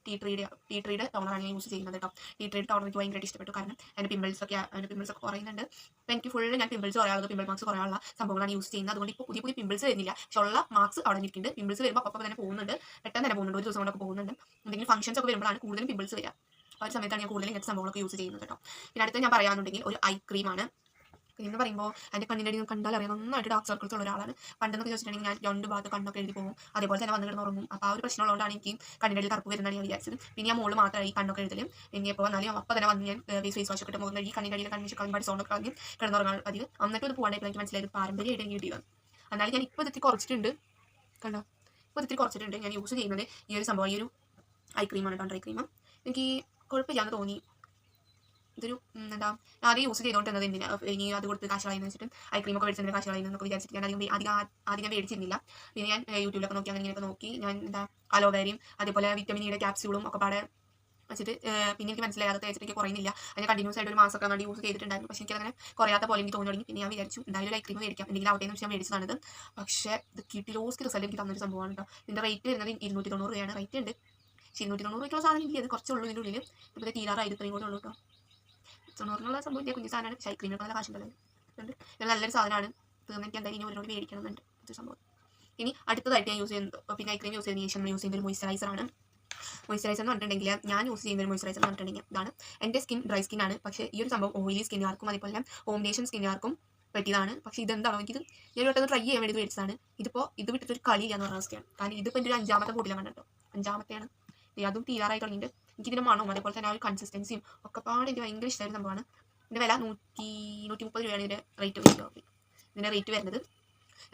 Speaker 1: ടീ ട്രീയുടെ ടോണറാണ് ഞാൻ യൂസ് ചെയ്യുന്നത് കേട്ടോ. ടീ ട്രീയുടെ ടോണർ എനിക്ക് ഭയങ്കരമായിട്ട് ഇഷ്ടപ്പെട്ടു. കാരണം അതിൻ്റെ പിമ്പിൾസൊക്കെ കുറയുന്നുണ്ട്. അപ്പോൾ എനിക്ക് ഫുള്ള് ഞാൻ പിമ്പിൾസ് കുറയാനുള്ള പിമ്പിൾ മാർക്സ് കുറയാനുള്ള സംഭവങ്ങളാണ് യൂസ് ചെയ്യുന്നത്. അതുകൊണ്ട് ഇപ്പോൾ പുതിയ പിമ്പിൾസ് വരുന്നില്ല, പക്ഷേ ഉള്ള മാർക്സ് അവിടെ നിൽക്കുന്നുണ്ട്. പിമ്പിൾസ് വരുമ്പോൾ അപ്പോൾ തന്നെ പോകുന്നുണ്ട്, പെട്ടെന്ന് തന്നെ പോകുന്നുണ്ട്, ഒരു ദിവസം കൊണ്ടൊക്കെ പോകുന്നുണ്ട്. എന്തെങ്കിലും ഫംഗ്ഷൻസ് ഒക്കെ വരുമ്പോഴാണ് കൂടുതലും പിമ്പിൾസ് വരിക. ആ ഒരു സമയത്താണ് ഞാൻ കൂടുതലും ഇങ്ങനത്തെ സംഭവങ്ങളൊക്കെ യൂസ് ചെയ്യുന്നത് കേട്ടോ. പിന്നെ അടുത്ത് ഞാൻ പറയാനുണ്ടെങ്കിൽ ഒരു ഐ ക്രീമാണ്. എന്ന് പറയുമ്പോൾ അതിൻ്റെ കണ്ണിൻ്റെ അടി കണ്ടാൽ അറിയാം നന്നായിട്ട് ഡാർക്ക് സർക്കിൾസ് ഉള്ള ഒരാളാണ്. പണ്ടെന്നൊക്കെ ചോദിച്ചിട്ടുണ്ടെങ്കിൽ ഞാൻ 2 ഭാഗത്ത് കണ്ണൊക്കെ എഴുതി പോകും, അതേപോലെ തന്നെ വന്ന് കിടന്ന് ഉറങ്ങും. അപ്പോൾ ആ ഒരു പ്രശ്നമുള്ളതുകൊണ്ടാണ് എനിക്ക് കണ്ണിൻ്റെ അടി കറുപ്പ് വരുന്നതാണ് ഞാൻ വിചാരിച്ചത്. പിന്നെ ഞാൻ മുകളിൽ മാത്രമായി കണ്ണൊക്കെ എഴുതലും. പിന്നെ ഇപ്പോൾ വന്നാലും അപ്പോൾ തന്നെ വന്ന് ഞാൻ ഫേസ് വാഷ് ഒക്കെ മുഖം കഴുകി കണ്ണിൻ്റെ അടിയിൽ കണ്ണിച്ച് കളഞ്ഞ് സൗണ്ടൊക്കെ കളഞ്ഞ് കിടന്നുറങ്ങാൻ പതിവ്. എന്നിട്ട് ഇത് പോകാനായിട്ട് എനിക്ക് മനസ്സിലായത് പാരമ്പര്യമായിട്ട് എനിക്ക് കിട്ടിയതാണ്. എന്നാലും ഞാൻ ഇപ്പോൾ ഇത്തിരി കുറച്ചിട്ടുണ്ട് കണ്ടോ. ഇപ്പോൾ ഇത്തിരി കുറച്ചിട്ടുണ്ട്. ഞാൻ യൂസ് ചെയ്യുന്നത് ഈ ഒരു സംഭവം, ഈ ഒരു ഐ ക്രീമാണ് കേട്ടോ. ഡ്രൈ ക്രീം എനിക്ക് കുഴപ്പമില്ലാന്ന് തോന്നി. ഇതൊരു ആദ്യം യൂസ് ചെയ്തുകൊണ്ടിരുന്നത് എന്തിനാ ഇനി അത് കൊടുത്ത് കാശ് കളയുന്നത് വെച്ചിട്ട് ഐ ക്രീമൊക്കെ മേടിച്ചതിന് കാശ് കളയുന്നതൊക്കെ വിചാരിച്ചിട്ട് ഞാൻ ആദ്യം ഞാൻ മേടിച്ചിരുന്നില്ല. പിന്നെ ഞാൻ യൂട്യൂബിലൊക്കെ നോക്കി അങ്ങനെയൊക്കെ നോക്കി ഞാൻ അലോവേരയും അതേപോലെ വിറ്റമിൻ ഇയുടെ ക്യാപ്സ്യൂളും ഒക്കെ പാടെ വെച്ചിട്ട് പിന്നെ എനിക്ക് മനസ്സിലായി അത് തേച്ചിട്ട് എനിക്ക് കുറയുന്നില്ല. അതിന് കണ്ടിന്യൂസ് ആയിട്ട് ഒരു മാസമൊക്കെ വേണ്ടി യൂസ് ചെയ്തിട്ടുണ്ടായിരുന്നു. പക്ഷേ എനിക്ക് അങ്ങനെ കുറയാത്ത പോലെ എനിക്ക് തോന്നി തുടങ്ങി. പിന്നെ ഞാൻ വിചാരിച്ചു എന്തായാലും ഐ ക്രീം മേടിക്കാം, എന്തെങ്കിലും ആവട്ടെ എന്ന് വെച്ചാൽ മേടിച്ചതാണിത്. പക്ഷേ ഇത് കിട്ടിലോസ്ക്ക് റിസൾട്ട് എനിക്ക് തന്നൊരു സംഭവമാണ് കേട്ടോ. ഇതിൻ്റെ റേറ്റ് വരുന്നത് 290 രൂപയാണ് റേറ്റ് ഉണ്ട്. പക്ഷേ 290 രൂപയ്ക്കുള്ള സാധനം ഇല്ല, അത് കുറച്ചുള്ളൂ ഇതിൻ്റെ ഉള്ളിൽ. ഇപ്പോൾ തീരാറായി, ഇത്രയും കൂടെ ഉള്ളൂ കേട്ടോ. 90 സംഭവം കുഞ്ഞു സാധനമാണ്. ഷൈ ക്രീമിനൊക്കെ നല്ല കാശുണ്ടല്ലോ. ഇത് നല്ലൊരു സാധനമാണ്. തീർന്ന് എനിക്ക് എന്തായാലും ഇനി ഒരുപാട് മേടിക്കണമെന്നുണ്ട് ഇത് സംഭവം. ഇനി അടുത്തതായിട്ട് ഞാൻ യൂസ് ചെയ്യുന്നത് പിന്നെ ഐ ക്രീം യൂസ് ചെയ്തതിന് ശേഷം യൂസ് ചെയ്യുന്ന ഒരു മോയ്സ്ചറൈസറാണ്. മോയ്സ്ചറൈസർ എന്ന് പറഞ്ഞിട്ടുണ്ടെങ്കിൽ ഞാൻ യൂസ് ചെയ്യുന്ന ഒരു മോയ്സ്ചറൈസർ എന്ന് പറഞ്ഞിട്ടുണ്ടെങ്കിൽ ഇതാണ്. എൻ്റെ സ്കിൻ ഡ്രൈ സ്കിന്നാണ്. പക്ഷേ ഈ ഒരു സംഭവം ഓയിലി സ്കിന്നുകാർക്കും അതേപോലെ തന്നെ കോമ്പിനേഷൻ സ്കിന്നുകാർക്കും പറ്റിയതാണ്. പക്ഷേ ഇതെന്താണോ എനിക്കിത് ഞാൻ പെട്ടെന്ന് ട്രൈ ചെയ്യാൻ വേണ്ടി മേടിച്ചതാണ്. ഇതിപ്പോൾ ഇത് വിട്ടിട്ടൊരു കളിയില്ല എന്ന് പറഞ്ഞ അവസ്ഥയാണ്. കാരണം ഇതിപ്പോൾ എൻ്റെ ഒരു 5ാമത്തെ ബോട്ടിലാണ് കണ്ടോ, 5ാമത്തെയാണ്. അതും തീരാറായി തുടങ്ങിയിട്ട് എനിക്കിതിൻ്റെ മണവും അതേപോലെ തന്നെ ആ ഒരു കൺസിസ്റ്റൻസിയും ഒക്കെ പാടെ എനിക്ക് ഭയങ്കര ഇഷ്ടമായൊരു സംഭവമാണ്. ഇതിൻ്റെ വില 130 രൂപയാണ് ഇതിൻ്റെ റേറ്റ് വരുന്നത്. ഇതിൻ്റെ റേറ്റ് വരുന്നത്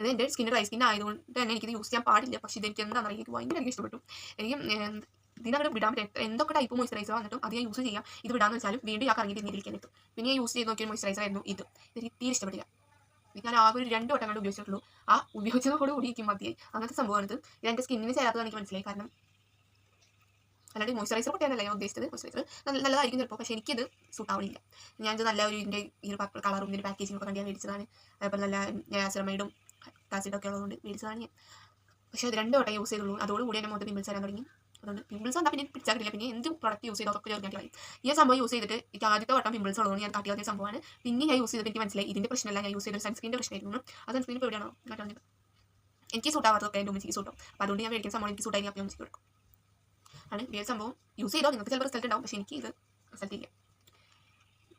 Speaker 1: ഇത് എൻ്റെ സ്കിൻ ഡ്രൈ സ്കിൻ ആയതുകൊണ്ട് തന്നെ എനിക്കിത് യൂസ് ചെയ്യാൻ പാടില്ല. പക്ഷേ ഇതെനിക്ക് എന്താണെന്ന് എനിക്ക് ഭയങ്കര ഇഷ്ടപ്പെട്ടു. എനിക്ക് ഇതിനവിടെ വിടാൻ പറ്റും. എന്തൊക്കെ ടൈപ്പ് മോയ്സ്ചറൈസർ വന്നിട്ടും അത് ഞാൻ യൂസ് ചെയ്യാം. ഇത് വിടാന്ന് വെച്ചാലും വീണ്ടും ഞാൻ കറങ്ങിയിട്ട് രീതിയിലേക്ക് എത്തും. പിന്നെ ഞാൻ യൂസ് ചെയ്ത് നോക്കിയ മോയ്സ്ചറൈസർ ആയിരുന്നു ഇത്. എനിക്ക് തീരെ ഇഷ്ടപ്പെട്ടില്ല. ഞാൻ ആകെ ഒരു 2 വട്ടം കണ്ട് ഉപയോഗിച്ചിട്ടുള്ളൂ. ആ ഉപയോഗിച്ചതോട് കൂടി എനിക്ക് മതിയായി. അങ്ങനത്തെ സംഭവമാണിത്. ഇത് എൻ്റെ സ്കിന്നിന് ചേരാത്തത് എനിക്ക് മനസ്സിലായി. കാരണം അല്ലാണ്ട് മോയ്സ്ചറൈസർ പൊട്ടിയാനല്ല ഞാൻ ഉദ്ദേശിച്ചത്. മോയ്സ്ചറൈസർ നല്ലതായിരിക്കും ചിലപ്പോൾ, പക്ഷേ എനിക്കിത് സൂട്ട് ആവണില്ല. ഞാനിത് നല്ല ഒരു ഇതിൻ്റെ ഈ ഒരു പർപ്പിൾ കളറും ഇതിൻ്റെ പാക്കേജിംഗ് ഒക്കെ കണ്ട് ഞാൻ മേടിച്ചതാണ്. അതേപോലെ നല്ല സെറമൈഡും ആസിഡൊക്കെ ഉള്ളതുകൊണ്ട് മേടിച്ചതാണ് ഞാൻ. പക്ഷേ അത് 2 വട്ടം യൂസ് ചെയ്തുള്ളൂ. അതോടുകൂടി എൻ്റെ മുഖത്ത് പിമ്പിൾസ് വരാൻ തുടങ്ങി. അതുകൊണ്ട് പിമ്പിൾസ് വന്നാൽ പിന്നെ പിടിച്ചാക്കില്ല. പിന്നെ എന്ത് പ്രൊഡക്റ്റ് യൂസ് ചെയ്തോ അതൊക്കെ ചേർക്കാൻ പറയും. ഈ സംഭവം യൂസ് ചെയ്തിട്ട് എനിക്ക് ആദ്യത്തെ വട്ടം പിമ്പിൾസ് ഉള്ളതുകൊണ്ട് ഞാൻ കാട്ടിയ സംഭവമാണ്. പിന്നെ ഞാൻ യൂസ് ചെയ്തിട്ട് എനിക്ക് മനസ്സിലായി ഇതിൻ്റെ പ്രശ്നമല്ല, ഞാൻ യൂസ് ചെയ്തൊരു സൺസ്ക്രീൻ്റെ പ്രശ്നമായിരുന്നു. ആ സൺസ്ക്രീൻ ഇപ്പോൾ എവിടെയാണോ കാട്ടുന്നത്. എനിക്ക് സൂട്ടാവാത്തതൊക്കെ എൻ്റെ ഉമ്മച്ചിക്ക് സൂട്ടും. അപ്പോൾ അതുകൊണ്ട് ഞാൻ മേടിക്കുന്ന സംഭവം എനിക്ക് സൂട്ടായി അപ്പോൾ ഉമ്മച്ചിക്ക് കൊടുക്കും. ആണ് ഈ സംഭവം യൂസ് ചെയ്തോ നിങ്ങൾക്ക് ചിലപ്പോൾ റിസൾട്ട് ഉണ്ടാവും. പക്ഷേ എനിക്ക് ഇത് റിസൾട്ട് ഇല്ല.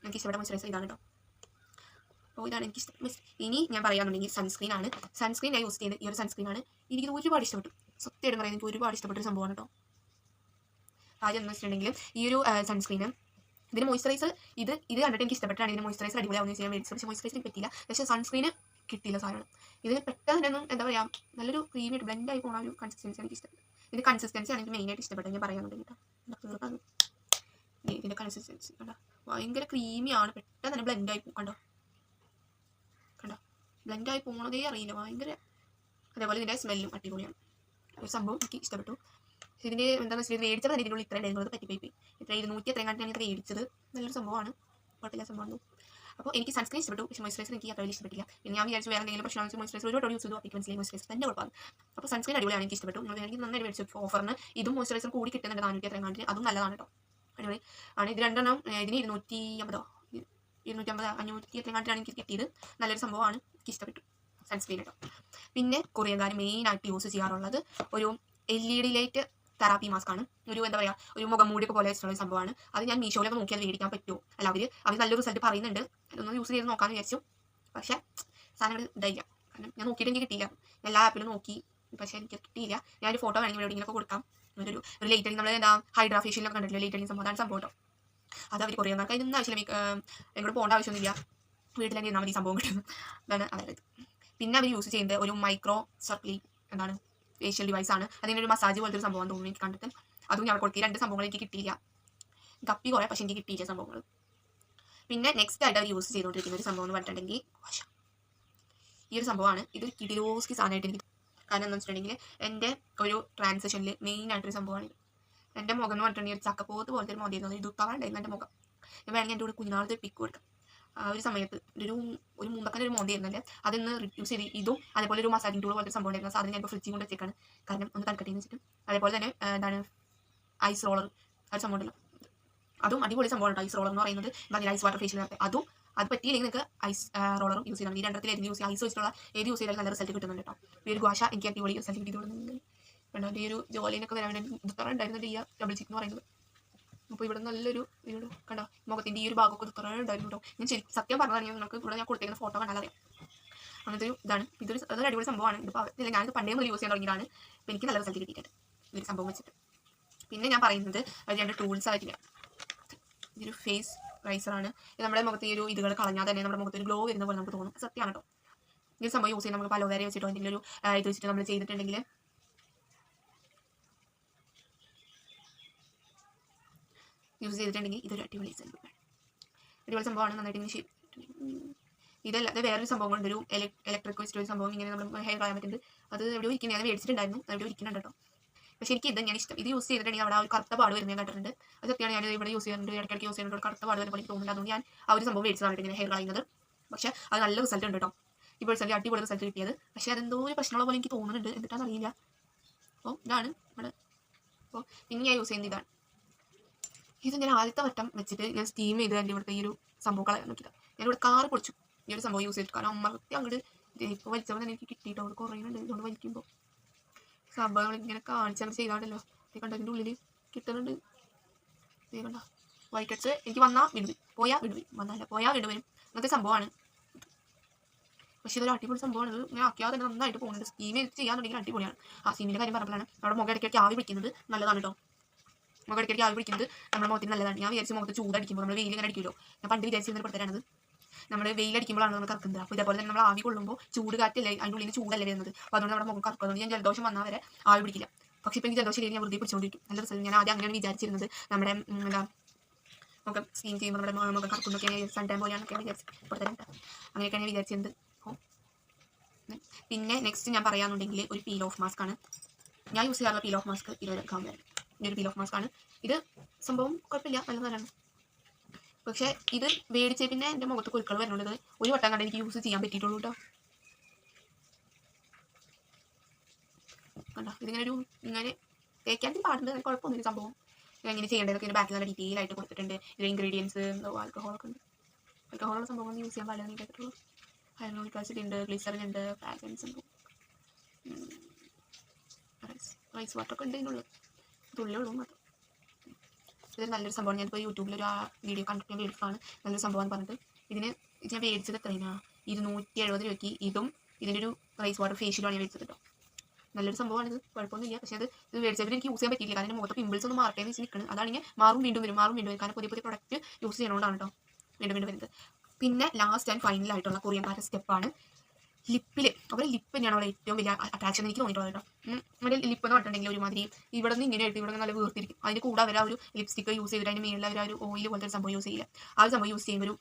Speaker 1: എനിക്ക് ഇഷ്ടപ്പെട്ട മോയ്സ്ചറൈസർ ഇതാണ് കേട്ടോ. അപ്പോൾ ഇതാണ് എനിക്ക് ഇഷ്ടം. ഇനി ഞാൻ പറയാനുണ്ടെങ്കിൽ സൺസ്ക്രീൻ ആണ്. സൺസ്ക്രീൻ ഞാൻ യൂസ് ചെയ്യുന്നത് ഈ ഒരു സൺസ്ക്രീനാണ്. എനിക്കിത് ഒരുപാട് ഇഷ്ടപ്പെട്ടു. സത്യമായിട്ട് പറയുന്നത് എനിക്ക് ഒരുപാട് ഇഷ്ടപ്പെട്ടൊരു സംഭവമാണ് കേട്ടോ. കാര്യം എന്ന് വെച്ചിട്ടുണ്ടെങ്കിൽ ഈ ഒരു സൺസ്ക്രീന് ഇതിന് മോയ്സ്ചറൈസർ ഇത് കണ്ടിട്ട് എനിക്ക് ഇഷ്ടപ്പെട്ടാണ്. ഇതിന് മോയ്സ്ചറൈസർ അടിപൊളിയാവുന്ന ചെയ്യാൻ മേടിച്ചത്. പക്ഷേ മോയ്സ്ചറൈസർ പറ്റില്ല. പക്ഷേ സൺസ്ക്രീന് കിട്ടിയില്ല സാധനം. ഇതിന് പെട്ടെന്ന് എന്താ പറയുക നല്ലൊരു ക്രീമായിട്ട് ബ്ലെൻഡായി പോകുന്ന ഒരു കൺസിസ്റ്റൻസി എനിക്ക് ഇഷ്ടപ്പെട്ടു. ഇതിൻ്റെ കൺസിസ്റ്റൻസി ആണ് എനിക്ക് മെയിനായിട്ട് ഇഷ്ടപ്പെട്ടത്. ഞാൻ പറയാനുണ്ടെങ്കിൽ കേട്ടോ, ഇതിൻ്റെ കൺസിസ്റ്റൻസി കണ്ടോ, ഭയങ്കര ക്രീമിയാണ്, പെട്ടെന്ന് തന്നെ ബ്ലെൻഡായി പോകും. കണ്ടോ കണ്ടോ, ബ്ലെൻഡായി പോകുന്നതേ അറിയില്ല, ഭയങ്കര. അതേപോലെ ഇതിൻ്റെ സ്മെല്ലും അടിപൊളിയാണ്. ഒരു സംഭവം എനിക്ക് ഇഷ്ടപ്പെട്ടു. ഇതിൻ്റെ എന്താണെന്ന് വെച്ചാൽ മേടിച്ചപ്പോൾ തന്നെ ഇതിനുള്ളിൽ ഇത്ര ഉണ്ടായിരുന്നത് പറ്റിപ്പോയി. ഇത്ര 200 എത്രയും കണ്ടിട്ടാണ് ഇത് മേടിച്ചത്. നല്ലൊരു സംഭവമാണ്, കുഴപ്പമില്ല സംഭവമാണ്. അപ്പോൾ എനിക്ക് സൺസ്ക്രീൻ ഇഷ്ടപ്പെട്ടു, പക്ഷേ മോയ്സ്ചറൈസർ എനിക്ക് അത്ര വലിയ ഇഷ്ടപ്പെട്ടില്ല. പിന്നെ ഞാൻ വിചാരിച്ചു വേറെ എന്തെങ്കിലും പ്രശ്നമാണെന്ന് മോയ്സ്ചറൈസർ ഒരുപാട് യൂസ് ചെയ്തു, അപ്പോൾ മനസ്സിലായി മോയ്സ്ചറൈസർ തന്നെ കുഴപ്പമാണ്. അപ്പോൾ സൺസ്ക്രീൻ അടിപൊളിയാണ്, എനിക്ക് ഇഷ്ടപ്പെട്ടു. എനിക്ക് നന്നായി മേടിച്ചു ഓഫറിന്. ഇതും മോയ്സ്ചറൈസർ കൂടി കിട്ടുന്നുണ്ട് 400 എത്രയും കണ്ടിട്ട്, അതും നല്ലതാണ് കേട്ടോ, അടിപൊളി ആണ്. ഇത് രണ്ടെണ്ണം ഇതിന് 250 500 എത്രയും കണ്ടിട്ടാണ് എനിക്ക് കിട്ടിയത്. നല്ലൊരു സംഭവമാണ്, എനിക്ക് ഇഷ്ടപ്പെട്ടു സൺസ്ക്രീൻ കേട്ടോ. പിന്നെ കൊറിയൻകാർ മെയിനായിട്ട് യൂസ് ചെയ്യാറുള്ളത് ഒരു LED ലൈറ്റ് തെറാപ്പി മാസ്ക് ആണ്. ഒരു എന്താ പറയുക, ഒരു മുഖംമൂടിയൊക്കെ പോലെ വെച്ചിട്ടുള്ള സംഭവമാണ്. അത് ഞാൻ മീഷോയിലൊക്കെ നോക്കി അത് മേടിക്കാൻ പറ്റുമോ, അല്ല അവർ നല്ലൊരു റിസൾട്ട് പറയുന്നുണ്ട്. അതൊന്ന് യൂസ് ചെയ്ത് നോക്കാമെന്ന് വിചാരിച്ചു. പക്ഷേ സാധനം ഇതായില്ല, കാരണം ഞാൻ നോക്കിയിട്ട് എനിക്ക് കിട്ടിയില്ല. എല്ലാ ആപ്പിലും നോക്കി, പക്ഷേ എനിക്ക് കിട്ടിയില്ല. ഞാനൊരു ഫോട്ടോ വേണമെങ്കിൽ എവിടെയെങ്കിലൊക്കെ കൊടുക്കാം. ഒരു ലൈറ്റ് നമ്മൾ എന്താ ഹൈഡ്രാ ഫേഷ്യലൊക്കെ കണ്ടിട്ടില്ല, ലൈറ്റ് സംഭവം, അതാണ് സംഭവം കേട്ടോ. അത് അവർ കൊറിയന്മാർക്ക് അതിനൊന്നും ആവശ്യമില്ല, എങ്ങോട്ട് പോകേണ്ട ആവശ്യമൊന്നുമില്ല, വീട്ടിൽ തന്നെ ഇരുന്നാൽ മതി സംഭവം കിട്ടുന്നു. അതാണ് അതായത്. പിന്നെ അവർ യൂസ് ചെയ്യുന്നത് ഒരു മൈക്രോ സർക്കിളി എന്താണ് ഫേഷ്യൽ ഡിവൈസ് ആണ്. അതിനൊരു മസാജ് പോലത്തെ ഒരു സംഭവം തോന്നുന്നു എനിക്ക് കണ്ടിട്ട്. അതും ഞാൻ കൊടുക്കി. 2 സംഭവങ്ങൾ എനിക്ക് കിട്ടിയില്ല, കപ്പി കുറേ, പക്ഷേ എനിക്ക് കിട്ടിയില്ല സംഭവങ്ങൾ. പിന്നെ നെക്സ്റ്റ് ആയിട്ട് അവർ യൂസ് ചെയ്തുകൊണ്ടിരിക്കുന്ന ഒരു സംഭവം എന്ന് പറഞ്ഞിട്ടുണ്ടെങ്കിൽ ഈ ഒരു സംഭവമാണ്. ഇതൊരു കിഡിലോസ്കി സാധനമായിട്ട് എനിക്ക്, കാരണം എന്താണെന്ന് വെച്ചിട്ടുണ്ടെങ്കിൽ എൻ്റെ ഒരു ട്രാൻസിഷനിൽ മെയിനായിട്ടൊരു സംഭവമാണ് ഇത്. എൻ്റെ മുഖം എന്ന് പറഞ്ഞിട്ടുണ്ടെങ്കിൽ ഒരു ചക്കപ്പോത്ത് പോലത്തെ ഒരു മോദിയായിരുന്നു, ഇത് ഉത്താറുണ്ടായിരുന്നു എൻ്റെ മുഖം. ഞാൻ വേണമെങ്കിൽ എൻ്റെ കൂടെ കുഞ്ഞാളത്തെ പിക്ക് കൊടുക്കാം. ആ ഒരു സമയത്ത് ഒരു മുമ്പൊക്കെ ഒരു മോദിയായിരുന്നല്ലേ, അതൊന്ന് റിഡ്യൂസ് ചെയ്ത് ഇതും അതേപോലെ ഒരു മസാജിങ് ടൂൾ പോലത്തെ സംഭവം ഉണ്ടായിരുന്നു. സാധനം ഞാൻ ഇപ്പോൾ ഫ്രിഡ്ജിൽ കൊണ്ട് വെച്ചേക്കാണ്, കാരണം ഒന്ന് തണുക്കട്ടെ എന്ന് വെച്ചിട്ട്. അതേപോലെ തന്നെ എന്താണ് ഐസ് റോളർ, ആ ഒരു സംഭവം ഉണ്ടല്ലോ, അതും അടിപൊളി സംഭവമാണ്. ഐസ് റോളർ എന്ന് പറയുന്നത് ഭയങ്കര ഐസ് വാട്ടർ ഫേഷ്യൽ അതും. അത് പറ്റിയില്ലെങ്കിൽ നിങ്ങൾക്ക് ഐസ് റോളറും യൂസ് ചെയ്യണം. ഈ രണ്ടത്തിൽ ഏത് യൂസ് ചെയ്യുക, ഐസ് വെച്ചിട്ടുള്ള ഏത് യൂസ് ചെയ്താലും നല്ല റിസൾട്ട് കിട്ടുന്നുണ്ട് കേട്ടോ. ഈ ഒരു ഗുവാഷ എനിക്ക് അടിപൊളി റിസൾട്ട് കിട്ടിയതുകൊണ്ട് കണ്ടോ, ഈ ഒരു ജോലിനൊക്കെ വരാൻ വേണ്ടി ഇത്ര ഉണ്ടായിരുന്നത് ഈ ഡബിൾ ചിക്ക് എന്ന് പറയുന്നത്. അപ്പോൾ ഇവിടെ നല്ലൊരു ഇതിനോട് കണ്ടോ, മുഖത്തിൻ്റെ ഈ ഒരു ഭാഗമൊക്കെ ഇത്ര ഉണ്ടായിരുന്നു കേട്ടോ. ഞാൻ ശരി സത്യം പറഞ്ഞതാണെങ്കിൽ നിങ്ങൾക്ക് ഇവിടെ ഞാൻ കൊടുത്തേക്കുന്ന ഫോട്ടോ കണ്ടാൽ അറിയാം. അങ്ങനത്തെ ഒരു ഇതാണ്. അതൊരു അടിപൊളി സംഭവമാണ്. ഇതിപ്പോൾ ഇല്ല, ഞാനിത് പണ്ടേ മുതൽ യൂസ് ചെയ്യാൻ തുടങ്ങിയതാണ്. അപ്പോൾ എനിക്ക് നല്ല റിസൾട്ട് കിട്ടിയിട്ടുണ്ട് ഈ ഒരു സംഭവം വെച്ചിട്ട്. പിന്നെ ഞാൻ പറയുന്നത് അത് 2 ടൂൾസ് ആയിട്ടില്ല. ഇതൊരു ഫേസ് റൈസറാണ്. ഇത് നമ്മുടെ മുഖത്ത് ഈ ഒരു ഇതുകൾ കളഞ്ഞാൽ തന്നെ നമ്മുടെ മുഖത്ത് ഒരു ഗ്ലോ വരുന്ന പോലെ നമുക്ക് തോന്നും. സത്യമാണ് കേട്ടോ. ഈ ഒരു സംഭവം യൂസ് ചെയ്ത് നമുക്ക് പലോവേര വെച്ചിട്ടോ എന്തെങ്കിലും ഒരു ഇത് വെച്ചിട്ട് നമ്മൾ ചെയ്തിട്ടുണ്ടെങ്കിൽ ഇതൊരു അടിപൊളി സംഭവമാണ്. നന്നായിട്ട് ഇങ്ങനെ ഇതല്ലാതെ വേറൊരു സംഭവം കൊണ്ട് ഒരു ഇലക്ട്രിക് വെച്ചിട്ടൊരു സംഭവം ഇങ്ങനെ നമ്മൾ ഹെയർ കളയാൻ പറ്റുന്നത്. അത് എവിടെ ഇരിക്കുന്നത്, ഞാൻ മേടിച്ചിട്ടുണ്ടായിരുന്നു, അത് എവിടെ ഇരിക്കുന്നുണ്ട് കേട്ടോ. പക്ഷേ എനിക്ക് ഇത് ഞാൻ ഇഷ്ടം. ഇത് യൂസ് ചെയ്തിട്ടുണ്ടെങ്കിൽ അവിടെ ആ ഒരു കറുത്ത പാട് വരുന്നത് ഞാൻ കണ്ടിട്ടുണ്ട്. അത് സത്യമാണ്, ഞാൻ ഇവിടെ യൂസ് ചെയ്യുന്നുണ്ട്, ഇടയ്ക്കിടയ്ക്ക് യൂസ് ചെയ്യുന്നുണ്ട്, കറുത്ത പാട് വരുമ്പോൾ എനിക്ക് തോന്നുന്നില്ല. അതുകൊണ്ട് ഞാൻ ആ ഒരു സംഭവം മേടിച്ചതാണ് ഇങ്ങനെ ഹെയർ കളയുന്നത്. പക്ഷേ അത് നല്ല റിസൾട്ട് ഉണ്ട് കേട്ടോ. ഇപ്പോൾ റിസൾട്ട് അടിപൊളി റിസൾട്ട് കിട്ടിയത്. പക്ഷേ അതെന്തോ ഒരു പ്രശ്നമുള്ള പോലെ എനിക്ക് തോന്നുന്നുണ്ട്, എന്നിട്ടാണെന്ന് അറിയില്ല. അപ്പോൾ ഇതാണ് ഇവിടെ. അപ്പോൾ പിന്നെ ഞാൻ യൂസ് ചെയ്യുന്നത് ഇതാണ്. ഇത് ഞാൻ ആദ്യത്തെ വട്ടം വെച്ചിട്ട് ഞാൻ സ്റ്റീം ചെയ്ത് എൻ്റെ ഇവിടുത്തെ ഈ ഒരു സംഭവം കളയാൻ നോക്കിയത്. ഞാനിവിടെ കാറ് പൊളിച്ചു ഈ ഒരു സംഭവം യൂസ് ചെയ്തിട്ട്. കാരണം അമ്മർത്തി അങ്ങോട്ട് ഇപ്പോൾ വലിച്ചപ്പോൾ തന്നെ എനിക്ക് കിട്ടിയിട്ടോ, അവിടെ കുറയുന്നുണ്ട്. ഇതുകൊണ്ട് വലിക്കുമ്പോൾ സംഭവങ്ങൾ ഇങ്ങനെ കാണിച്ചാൽ ചെയ്താണ്ടല്ലോ. ഇത് കണ്ടോ, ഇതിൻ്റെ ഉള്ളിൽ കിട്ടുന്നുണ്ട്. ഇത് കണ്ടോ, വൈറ്റ് ഹെഡ്സ് എനിക്ക് വന്നാൽ വിടുവി, പോയാൽ വിടുവി, വന്നല്ല പോയാൽ വിടുവരും, അങ്ങനത്തെ സംഭവമാണ്. പക്ഷേ ഇതൊരു അടിപൊളി സംഭവമാണ്. ഇത് ഇങ്ങനെ ആക്കിയാൽ തന്നെ നന്നായിട്ട് പോകുന്നുണ്ട്. സ്റ്റീം ചെയ്യാന്നുണ്ടെങ്കിൽ അടിപൊളിയാണ്. ആ സ്റ്റീമിൻ്റെ കാര്യം പറഞ്ഞപ്പോഴാണ് നമ്മുടെ മുഖം ഇടയ്ക്കിടയ്ക്ക് ആവി പിടിക്കുന്നത് നല്ലതാണ് കേട്ടോ. മുഖം ഇടയ്ക്കിടയ്ക്ക് ആവി പിടിക്കുന്നത് നമ്മുടെ മുഖത്തിന് നല്ലതാണ്. ഞാൻ വിചാരിച്ച് മുഖത്ത് ചൂടടിക്കുമ്പോൾ നമ്മൾ വെയിൽ ഇങ്ങനെ അടിക്കുമല്ലോ, ഞാൻ പണ്ട് വിചാരിച്ചിരുന്ന പുറത്തേക്കാണത്. നമ്മൾ വെയിലടിക്കുമ്പോഴാണ് നമ്മൾ കറക്കുന്നത്. അപ്പോൾ ഇതേപോലെ തന്നെ നമ്മൾ ആവി കൊള്ളുമ്പോൾ ചൂട് കാറ്റല്ലേ, അതിൻ്റെ ഉള്ളിൽ ചൂടല്ലേ വരുന്നത്. അപ്പോൾ അതുകൊണ്ട് നമ്മുടെ മുഖം കറക്കുന്നത്. ഞാൻ ജലദോഷം വന്നാൽ വരെ ആവി പിടിക്കില്ല. പക്ഷേ ഇപ്പോൾ എനിക്ക് ജലദോഷം ഞാൻ വെറുതെ പിടിച്ചുകൊണ്ടിരിക്കും. നല്ല റിസൾട്ട്. ഞാൻ ആദ്യം അങ്ങനെയാണ് വിചാരിച്ചിരുന്നത്. നമ്മുടെ എന്താ മുഖം സ്റ്റീം ചെയ്യുമ്പോൾ നമ്മുടെ മുഖം കറക്കുന്നൊക്കെ സൺ ടൈം പോലെയാണെന്നൊക്കെയാണ് വിചാരിച്ചത്. പുറത്തേക്ക് അങ്ങനെയൊക്കെയാണ് ഞാൻ വിചാരിച്ചിരുന്നത്. പിന്നെ നെക്സ്റ്റ് ഞാൻ പറയാന്നുണ്ടെങ്കിൽ ഒരു പീൽ ഓഫ് മാസ്ക് ആണ്. ഞാൻ യൂസ് ചെയ്യാറുള്ള പീൽ ഓഫ് മാസ്ക് 20 ഗ്രാം വരെ. ഒരു പീൽ ഓഫ് മാസ്ക് ആണ് ഇത്. സംഭവം കുഴപ്പമില്ല, നല്ലതാണ്. പക്ഷേ ഇത് മേടിച്ച് പിന്നെ എൻ്റെ മുഖത്ത് കുരുക്കൾ വരുന്നുള്ളത് ഒരു വട്ടം കണ്ട് എനിക്ക് യൂസ് ചെയ്യാൻ പറ്റിയിട്ടുള്ളൂ കേട്ടോ. കണ്ടോ, ഇതിങ്ങനെ ഇങ്ങനെ തേക്കാൻ പാടുണ്ട്, കുഴപ്പമൊന്നുമില്ല സംഭവം. എങ്ങനെ ചെയ്യേണ്ടതൊക്കെ ഇതിൻ്റെ ബാക്കിൽ നല്ല ഡീറ്റെയിൽ ആയിട്ട് കൊടുത്തിട്ടുണ്ട്. ഇതിൽ ഇൻഗ്രീഡിയൻസ് എന്തോ ആൽക്കഹോളൊക്കെ ഉണ്ട്. ആൽക്കഹോളുള്ള സംഭവം യൂസ് ചെയ്യാൻ പാടില്ല എന്ന് കേട്ടിട്ടുള്ളൂ. ഹൈഡ്രോണിക് ആസിഡ് ഉണ്ട്, ഗ്ലിസറിൻ ഉണ്ട്, ഫ്രാഗ്രൻസ് ഉണ്ട്, റൈസ് വാട്ടറൊക്കെ ഉണ്ട് ഇതിനുള്ളത്. തുള്ളിയുള്ളൂ മാത്രം. ഇതൊരു നല്ലൊരു സംഭവമാണ്. ഞാനിപ്പോൾ യൂട്യൂബിലൊരു വീഡിയോ കണ്ടിട്ട് ഞാൻ മേടിച്ചതാണ്. നല്ലൊരു സംഭവമെന്ന് പറഞ്ഞിട്ട്. ഇതിന് ഞാൻ മേടിച്ചത് എത്രയാണ്, 270 രൂപയ്ക്ക് ഇതും ഇതിൻ്റെ ഒരു റൈസ് വാട്ടർ ഫേഷ്യലുമാണ് ഞാൻ മേടിച്ചത് കേട്ടോ. നല്ലൊരു സംഭവമാണിത്, കുഴപ്പമൊന്നുമില്ല. പക്ഷേ ഇത് മേടിച്ചപ്പോൾ എനിക്ക് യൂസ് ചെയ്യാൻ പറ്റിയില്ല. കാരണം മുഖത്ത് പിമ്പിൾസ് ഒന്നും മാറട്ടേന്ന് വെച്ച് നിൽക്കുന്നത്. അതാണെങ്കിൽ മാറും വീണ്ടും വരും. കാരണം പുതിയ പ്രൊഡക്റ്റ് യൂസ് ചെയ്യണോണ്ടാണ് കേട്ടോ വീണ്ടും വരുന്നത്. പിന്നെ ലാസ്റ്റ് ആൻഡ് ഫൈനൽ ആയിട്ടുള്ള കൊറിയൻ പാറ്റ സ്റ്റെപ്പാണ് ലിപ്പിൽ അവരെ ലിപ്പ് തന്നെയാണ് അവിടെ ഏറ്റവും വലിയ അട്രാക്ഷൻ എനിക്ക് തോന്നിയിട്ടുള്ളത് കേട്ടോ. നമ്മുടെ ലിപ്പ് എന്ന് പറഞ്ഞിട്ടുണ്ടെങ്കിൽ ഒരുമാതിരി ഇവിടെ നിന്ന് ഇങ്ങനെ ആയിട്ട് ഇവിടെ നല്ല വീർത്തിരിക്കും. അതിന് കൂടെ അവർ ആ ഒരു ലിപ്സ്റ്റിക്ക് യൂസ് ചെയ്തിട്ട് അതിന് മേളിൽ അവർ ആ ഒരു ഓയിൽ പോലത്തെ ഒരു സംഭവം യൂസ് ചെയ്യില്ല. ആ ഒരു സംഭവം യൂസ് ചെയ്യുമ്പോൾ ഒരു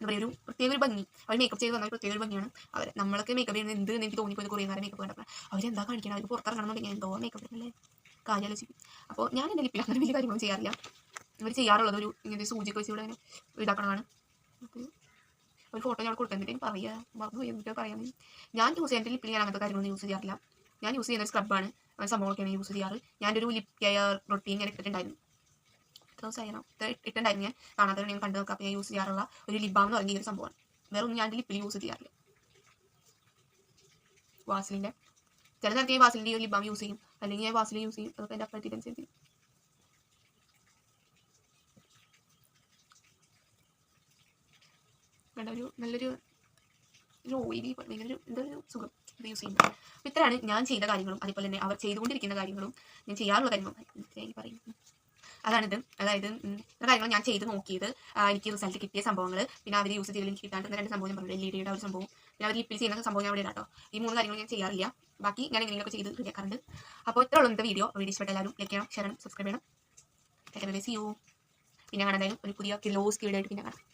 Speaker 1: എന്താ പറയുക ഒരു പ്രത്യേക ഒരു ഭംഗി. അവർ മേക്കപ്പ് ചെയ്ത് വന്നാൽ പ്രത്യേക ഒരു ഭംഗിയാണ്. അവർ നമ്മളൊക്കെ മേക്കപ്പ് ചെയ്യുന്നത് എന്ത് എനിക്ക് തോന്നിപ്പോയത് കുറേ നേരം മേക്കപ്പ് കണ്ടപ്പോൾ അവരെന്താ കാണിക്കണം, അവർ പുറത്തിറങ്ങണമെന്നുണ്ടെങ്കിൽ എന്തോ മേക്കപ്പ് അല്ലേ കാര്യാലോചിക്കും. അപ്പോൾ ഞാൻ എൻ്റെ ലിപ്പിൽ അങ്ങനെ വലിയ കാര്യങ്ങളൊന്നും ചെയ്യാറില്ല. ഇവർ ചെയ്യാറുള്ളത് ഒരു ഇങ്ങനത്തെ സൂചിയൊക്കെ വെച്ച് ഇവിടെ ഇങ്ങനെ ഇതാക്കണതാണ്. ഒരു ഫോട്ടോ ഞാൻ കൊടുത്തിട്ട് പറയുക മറന്നു എന്നിട്ട് പറയാൻ ഞാൻ യൂസ് ചെയ്യുന്ന ലിപ്പിൽ ഞാൻ അങ്ങനത്തെ കാര്യങ്ങളൊന്നും യൂസ് ചെയ്യാറില്ല. ഞാൻ യൂസ് ചെയ്യുന്ന ഒരു സ്ക്രബാണ്, സംഭവമൊക്കെയാണ് യൂസ് ചെയ്യാറ്. ഞാനൊരു ലിപ് കെയർ റൊട്ടീൻ ഞാൻ ഇട്ടിട്ടുണ്ടായിരുന്നു. ഇട്ടുണ്ടായിരുന്നു ഞാൻ കാണാതെ ഞാൻ കണ്ടു നോക്കാം. അപ്പോൾ ഞാൻ യൂസ് ചെയ്യാറുള്ള ഒരു ലിപ് ബാം എന്ന് പറഞ്ഞ ഈ ഒരു സംഭവമാണ്. വേറെ ഒന്നും ഞാൻ ലിപ്പിൽ യൂസ് ചെയ്യാറില്ല. വാസലിൻ്റെ ചില നേരത്തെ ഞാൻ വാസലിൻ്റെ ഒരു ലിപ് ബാം യൂസ് ചെയ്യും, അല്ലെങ്കിൽ ഞാൻ വാസലിൻ യൂസ് ചെയ്യും. അതൊക്കെ എൻ്റെ അപ്പഴത്തേക്കനുസരിച്ച് കണ്ട ഒരു നല്ലൊരു ഓയിലി ഭയങ്കര എന്തൊരു സുഖം ഇത് യൂസ് ചെയ്യുന്നത്. അപ്പോൾ ഇത്രയാണ് ഞാൻ ചെയ്ത കാര്യങ്ങളും അതേപോലെ തന്നെ അവർ ചെയ്തുകൊണ്ടിരിക്കുന്ന കാര്യങ്ങളും ഞാൻ ചെയ്യാറുള്ള കാര്യങ്ങളും പറയുന്നത്. അതാണിത്. അതായത് ഇത്ര കാര്യങ്ങൾ ഞാൻ ചെയ്ത് നോക്കിയത്, എനിക്ക് റിസൾട്ട് കിട്ടിയ സംഭവങ്ങൾ, പിന്നെ അവർ യൂസ് ചെയ്തതിൽ എനിക്ക് കിട്ടാണ്ട് 2 സംഭവം ഞാൻ പറഞ്ഞു. LED ഒരു സംഭവം, പിന്നെ അവർ ലിപ്പിൽ ചെയ്യുന്ന സംഭവം ഞാൻ അവിടെ ഇടാട്ടോ. ഈ 3 കാര്യങ്ങൾ ഞാൻ ചെയ്യാറില്ല. ബാക്കി ഞാൻ എങ്ങനെയൊക്കെ ചെയ്ത് റെഡിയാക്കാറുണ്ട്. അപ്പോൾ ഇത്ര ഉള്ള ഇന്നത്തെ വീഡിയോ ഇഷ്ടപ്പെട്ട എല്ലാവരും ലൈക്ക് ചെയ്യണം, ഷെയർ ചെയ്യണം, സബ്സ്ക്രൈബ് ചെയ്യണം. See you. പിന്നെ കാണാൻ ഒരു പുതിയ ക്ലോസ് വീഡിയോ ആയിട്ട് പിന്നെ കാണാം.